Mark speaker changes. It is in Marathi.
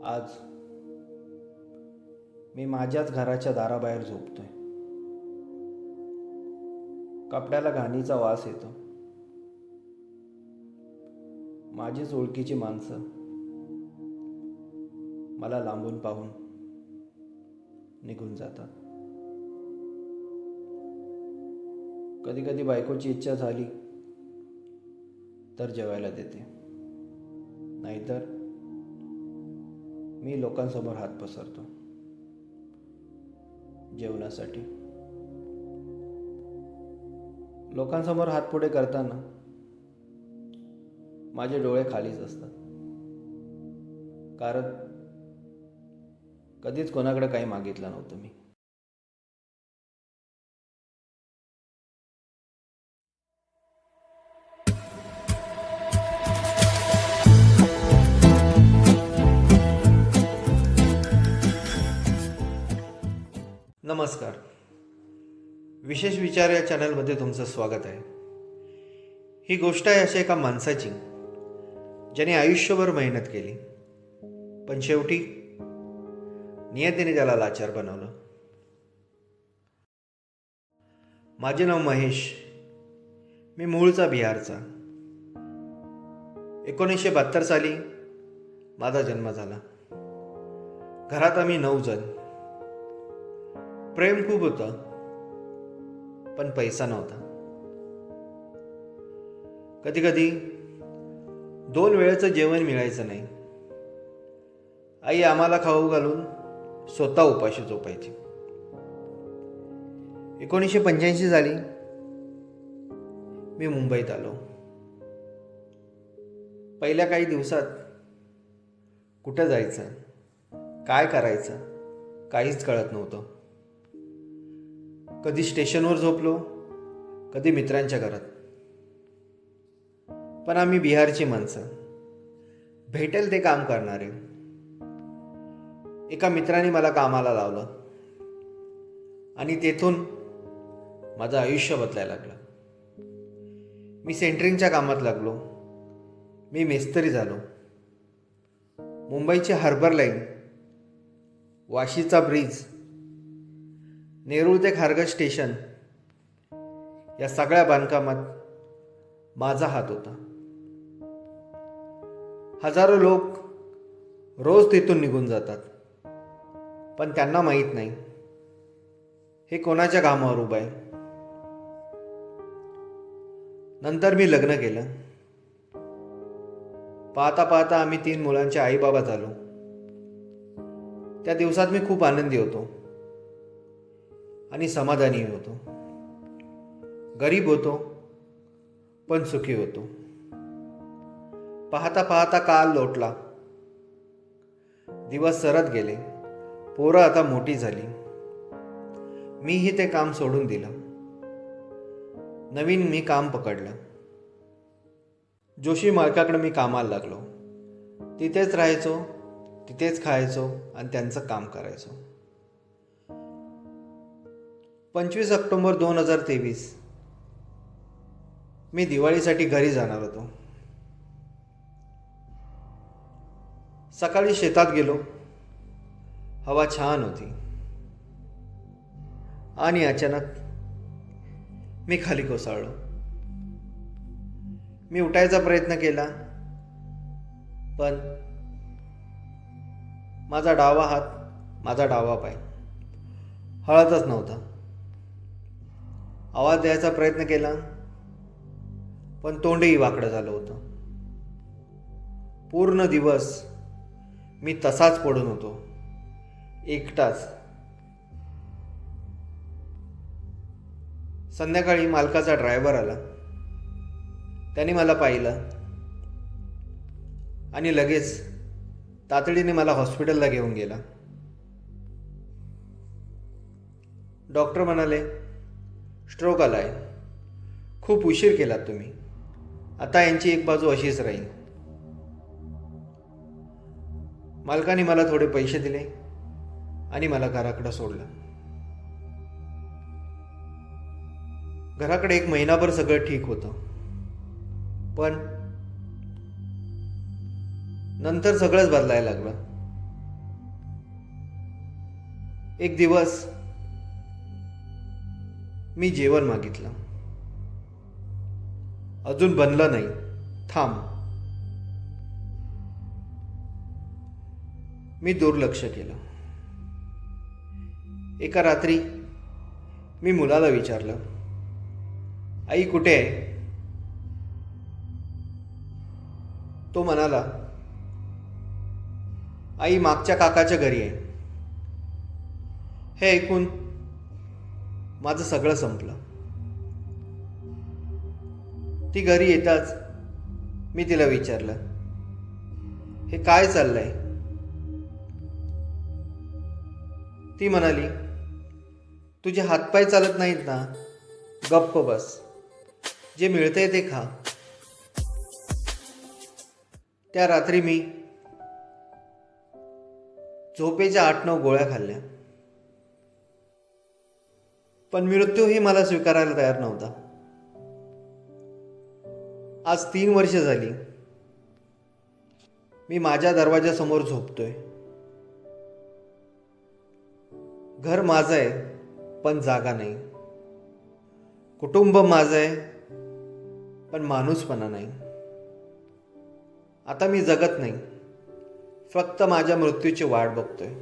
Speaker 1: आज मी माझ्याच घराच्या दाराबाहेर झोपतोय. कपड्याला घाणीचा वास येतो. माझीच ओळखीची माणसं मला लांबून पाहून निघून जातात. कधी कधी बायकोची इच्छा झाली तर जेवायला देते, नाहीतर मी लोकांसमोर हात पसरतो जेवणासाठी. लोकांसमोर हात पुढे करताना माझे डोळे खालीच असतात, कारण कधीच कोणाकडे काही मागितलं नव्हतं मी. नमस्कार. विशेष विचार या चॅनलमध्ये तुमचं स्वागत आहे. ही गोष्ट आहे अशा एका माणसाची ज्याने आयुष्यभर मेहनत केली, पण शेवटी नियतीने त्याला लाचार बनवलं. माझे नाव महेश. मी मूळचा बिहारचा. 1972 साली माझा जन्म झाला. घरात आम्ही 9 जण. प्रेम खूप होतं, पण पैसा नव्हता. कधी कधी 2 वेळेचं जेवण मिळायचं नाही. आई आम्हाला खाऊ घालून स्वतः उपाशी झोपायची. 1985 साली मी मुंबईत आलो. पहिल्या काही दिवसात कुठं जायचं, काय करायचं काहीच कळत नव्हतं. कधी स्टेशनवर झोपलो, कधी मित्रांच्या घरात. पण आम्ही बिहारची माणसं, भेटेल ते काम करणारे. एका मित्राने मला कामाला लावलं आणि तेथून माझं आयुष्य बदलायला लागलं. मी सेंटरिंगच्या कामात लागलो. मी मेस्त्री झालो. मुंबईची हार्बर लाईन, वाशीचा ब्रिज, नेरूळ ते खारघर स्टेशन या सगळ्या बांधकामात माझा हात होता. हजारो लोक रोज तिथून निघून जातात, पण त्यांना माहीत नाही हे कोणाच्या कामावर उभं आहे. नंतर मी लग्न केलं. पाहता पाहता आम्ही 3 मुलांचे आई बाबा झालो. त्या दिवसात मी खूप आनंदी होतो आणि समाधानी होतो. गरीब होतो, पण सुखी होतो. पाहता पाहता काल लोटला. दिवस सरत गेले. पोरं आता मोठी झाली. मीही ते काम सोडून दिलं. नवीन मी काम पकडलं. जोशी मालकाकडे मी कामाला लागलो. तिथेच राहायचो, तिथेच खायचो आणि त्यांचं काम करायचो. 25 ऑक्टोबर 2023 मी दिवाळीसाठी घरी जाणार होतो. सकाळी शेतात गेलो. हवा छान होती आणि अचानक मी खाली कोसळलो. मी उठायचा प्रयत्न केला, पण माझा डावा हात, माझा डावा पाय हळतच नव्हता. आवाज द्यायचा प्रयत्न केला, पण तोंडही वाकडं झालं होतं. पूर्ण दिवस मी तसाच पडून होतो, एकटाच. संध्याकाळी मालकाचा ड्रायव्हर आला. त्याने मला पाहिलं आणि लगेच तातडीने मला हॉस्पिटलला घेऊन गेला. डॉक्टर म्हणाले, स्ट्रोक आलाय. खूप उशीर केलात तुम्ही. आता यांची एक बाजू अशीच राहील. मालकाने मला थोडे पैसे दिले आणि मला घराकडे सोडलं. घराकडे 1 महिनाभर सगळं ठीक होतं, पण नंतर सगळंच बदलायला लागलं. एक दिवस मी जेवण मागितलं. अजून बनलं नाही, थांब. मी दुर्लक्ष केलं. एका रात्री मी मुलाला विचारलं, आई कुठे आहे? तो म्हणाला, आई मागच्या काकाच्या घरी आहे. हे ऐकून माझं सगळं संपलं. ती घरी येताच मी तिला विचारलं, हे काय चाललंय? ती म्हणाली, तुझे हातपाय चालत नाहीत ना, गप्प बस, जे मिळतंय ते खा. त्या रात्री मी झोपेच्या 8-9 गोळ्या खाल्ल्या, पण मृत्यूही मला स्वीकारायला तयार नव्हता. आज 3 वर्ष झाली मी माझ्या दरवाजासमोर झोपतोय. घर माझं आहे पण जागा नाही. कुटुंब माझं आहे पण माणूसपणा नाही. आता मी जगत नाही, फक्त माझ्या मृत्यूची वाट बघतोय.